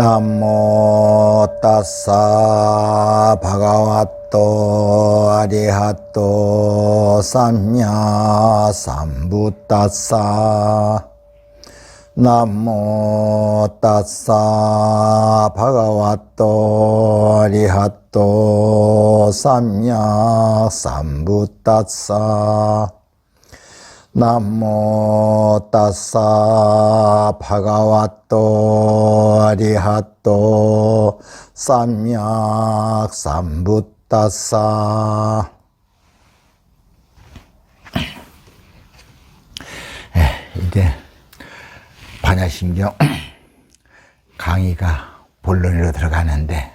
나모 따사 바가와또 아리하또 삼냐 삼부따사 나모 따사 바가와또 아리하또 삼냐 삼부따사 나모 따사 바가와또 아리하또 삼약 삼부따사. 이제 반야심경 강의가 본론으로 들어가는데,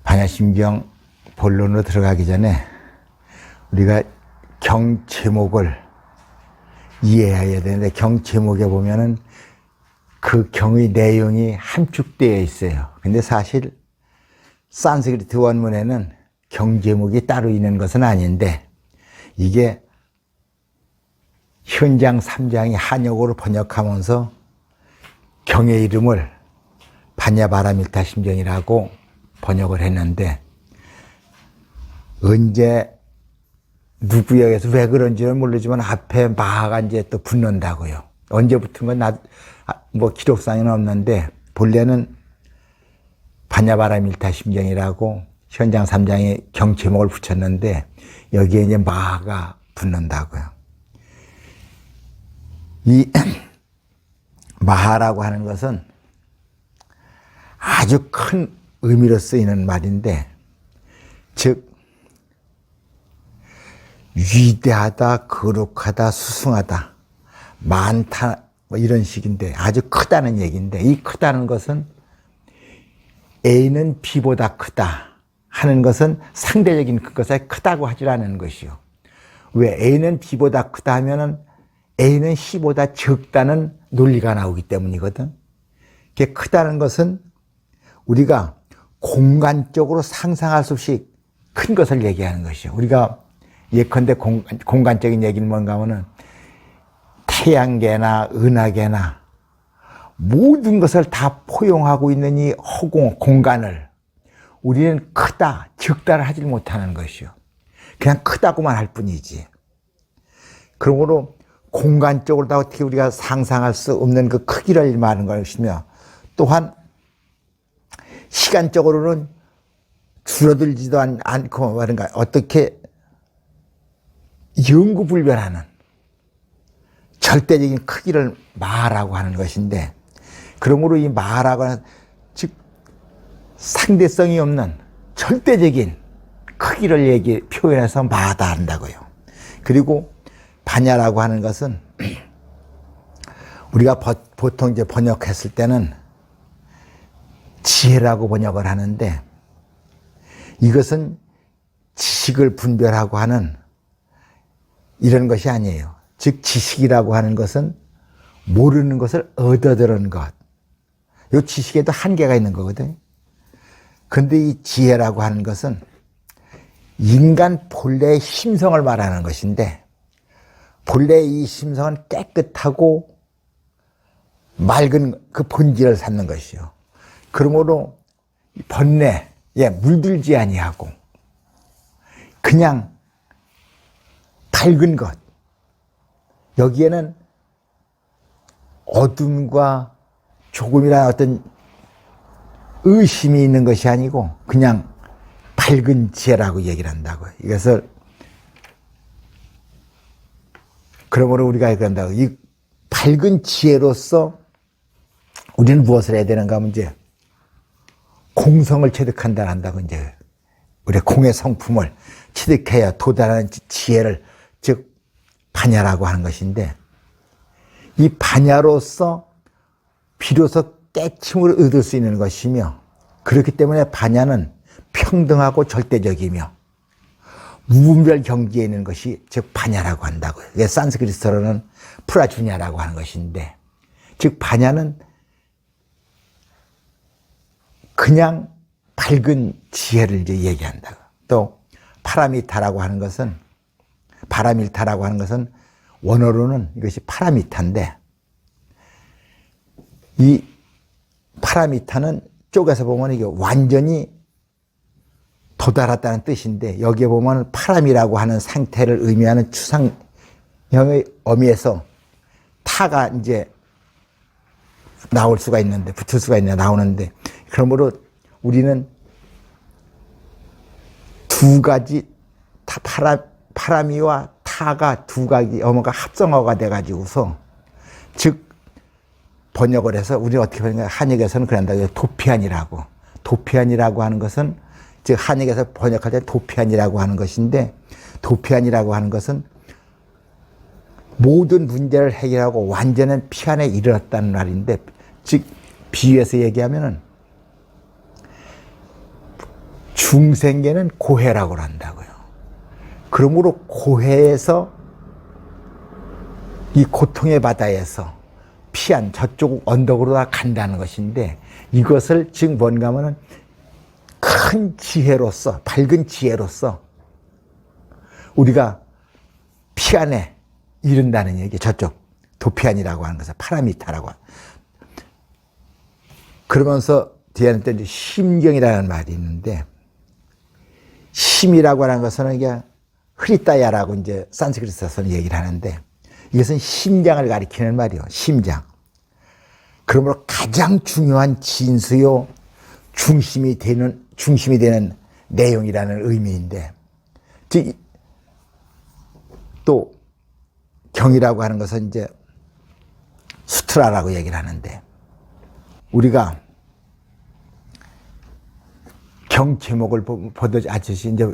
반야심경 본론으로 들어가기 전에 우리가 경 제목을 이해해야 되는데, 경 제목에 보면은 그 경의 내용이 함축되어 있어요. 근데 사실 산스크리트 원문에는 경 제목이 따로 있는 것은 아닌데, 이게 현장 3장이 한역어로 번역하면서 경의 이름을 반야바라밀타 심경이라고 번역을 했는데, 언제 누구 역에서 왜 그런지는 모르지만 앞에 마가 이제 또 붙는다고요. 언제 붙은 건 뭐 기록상에는 없는데, 본래는 반야바라밀타 심경이라고 현장 3장에 경 제목을 붙였는데, 여기에 이제 마가 붙는다고요. 이 마하라고 하는 것은 아주 큰 의미로 쓰이는 말인데, 즉 위대하다, 거룩하다, 수승하다, 많다, 뭐 이런 식인데, 아주 크다는 얘기인데, 이 크다는 것은 A는 B보다 크다 하는 것은 상대적인 것에 크다고 하질 않은 것이요. 왜? A는 B보다 크다 하면은 A는 C보다 적다는 논리가 나오기 때문이거든. 이게 크다는 것은 우리가 공간적으로 상상할 수 없이 큰 것을 얘기하는 것이요. 우리가 예컨대 공간적인 얘기는 뭔가 하면은 태양계나 은하계나 모든 것을 다 포용하고 있는 이 허공, 공간을 우리는 크다, 적다를 하지 못하는 것이요. 그냥 크다고만 할 뿐이지. 그러므로 공간적으로 다 어떻게 우리가 상상할 수 없는 그 크기를 말하는 것이며, 또한 시간적으로는 줄어들지도 않고 말인가 어떻게 영구불변하는 절대적인 크기를 마라고 하는 것인데, 그러므로 이 마라고 하는, 즉 상대성이 없는 절대적인 크기를 표현해서 마다 한다고요. 그리고 반야라고 하는 것은 우리가 보통 이제 번역했을 때는 지혜라고 번역을 하는데, 이것은 지식을 분별하고 하는 이런 것이 아니에요. 즉 지식이라고 하는 것은 모르는 것을 얻어들은 것. 이 지식에도 한계가 있는 거거든요. 그런데 이 지혜라고 하는 것은 인간 본래의 심성을 말하는 것인데, 본래 이 심성은 깨끗하고 맑은 그 본질을 삼는 것이요. 그러므로 번뇌에 물들지 아니하고 그냥 밝은 것, 여기에는 어둠과 조금이라는 어떤 의심이 있는 것이 아니고 그냥 밝은 지혜라고 얘기를 한다고요. 이것을 그러므로 우리가 그런다고, 이 밝은 지혜로서 우리는 무엇을 해야 되는가 하면 이제 공성을 체득한다 한다고, 이제 우리의 공의 성품을 체득해야 도달하는 지혜를, 즉 반야라고 하는 것인데, 이 반야로서 비로소 깨침을 얻을 수 있는 것이며, 그렇기 때문에 반야는 평등하고 절대적이며 무분별 경지에 있는 것이 즉 반야라고 한다고요. 이게 산스크리트어로는 프라주냐라고 하는 것인데, 즉 반야는 그냥 밝은 지혜를 이제 얘기한다고. 또 파라미타라고 하는 것은, 바라밀타라고 하는 것은 원어로는 이것이 파라미타인데, 이 파라미타는 쪽에서 보면 이게 완전히 도달했다는 뜻인데, 여기에 보면 파람이라고 하는 상태를 의미하는 추상형의 어미에서 타가 이제 나올 수가 있는데, 붙을 수가 있냐, 나오는데, 그러므로 우리는 두 가지, 파라미와 타가 두 가지 어머가 합성어가 돼가지고서, 즉, 번역을 해서 우리는 어떻게 번역해요? 한역에서는 그런다. 도피안이라고. 도피안이라고 하는 것은, 즉, 한역에서 번역할 때 도피안이라고 하는 것인데, 도피안이라고 하는 것은 모든 문제를 해결하고 완전한 피안에 이르렀다는 말인데, 즉, 비유해서 얘기하면은 중생계는 고해라고 한다고요. 그러므로 고해에서 이 고통의 바다에서 피안 저쪽 언덕으로 다 간다는 것인데, 이것을 즉 뭔가 하면은 큰 지혜로서, 밝은 지혜로서 우리가 피안에 이른다는 얘기, 저쪽 도피안이라고 하는 것은 파라미타라고. 그러면서 뒤에는 또 이제 심경이라는 말이 있는데, 심이라고 하는 것은 이게 흐리따야라고 이제 산스크리트에서는 얘기를 하는데, 이것은 심장을 가리키는 말이요. 심장. 그러므로 가장 중요한 진수요 중심이 되는 내용이라는 의미인데, 즉, 또 경이라고 하는 것은 이제 수트라라고 얘기를 하는데, 우리가 경 제목을 보듯이 이제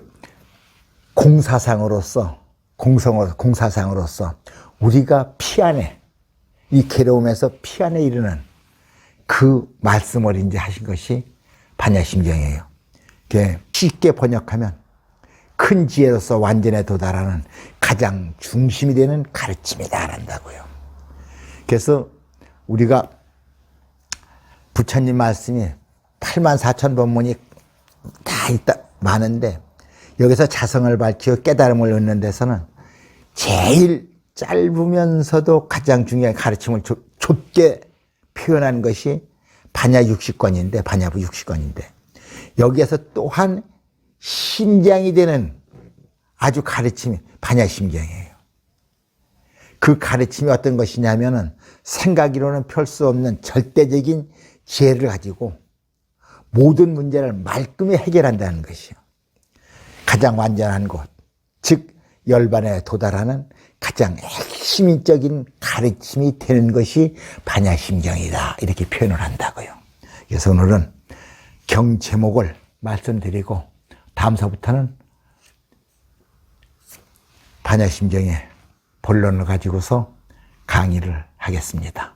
공사상으로서 우리가 피안에, 이 괴로움에서 피안에 이르는 그 말씀을 이제 하신 것이 반야심경이에요. 쉽게 번역하면 큰 지혜로서 완전에 도달하는 가장 중심이 되는 가르침이다 한다고요. 그래서 우리가 부처님 말씀이 84,000법문이 다 있다, 많은데, 여기서 자성을 밝히고 깨달음을 얻는 데서는 제일 짧으면서도 가장 중요한 가르침을 좁게 표현한 것이 반야 60권인데, 반야부 60권인데, 여기에서 또한 심장이 되는 아주 가르침이 반야심경이에요. 그 가르침이 어떤 것이냐면은 생각으로는 펼 수 없는 절대적인 지혜를 가지고 모든 문제를 말끔히 해결한다는 것이요. 가장 완전한 곳, 즉 열반에 도달하는 가장 핵심적인 가르침이 되는 것이 반야심경이다, 이렇게 표현을 한다고요. 그래서 오늘은 경 제목을 말씀드리고, 다음 서부터는 반야심경의 본론을 가지고서 강의를 하겠습니다.